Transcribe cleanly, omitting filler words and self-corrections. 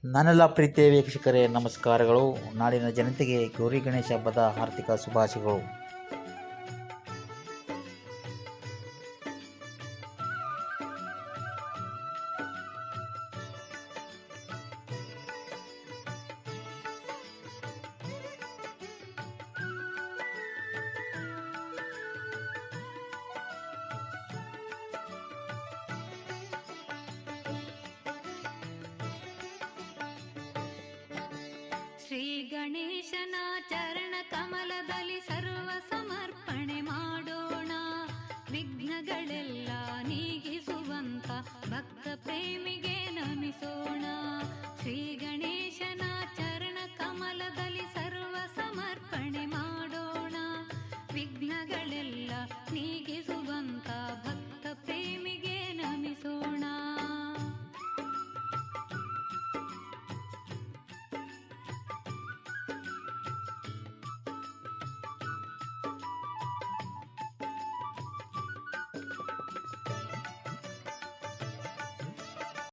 ನನ್ನೆಲ್ಲ ಪ್ರೀತಿಯ ವೀಕ್ಷಕರೇ ನಮಸ್ಕಾರಗಳು. ನಾಡಿನ ಜನತೆಗೆ ಗೌರಿ ಗಣೇಶ ಹಬ್ಬದ ಆರ್ಥಿಕ ಶುಭಾಶಯಗಳು. ಶ್ರೀ ಗಣೇಶನ ಚರಣ ಕಮಲದಲ್ಲಿ ಸರ್ವ ಸಮರ್ಪಣೆ ಮಾಡೋಣ. ವಿಘ್ನಗಳೆಲ್ಲ ನೀಗಿಸುವಂತ ಭಕ್ತ ಪ್ರೇಮಿಗೆ ನಮಿಸೋಣ.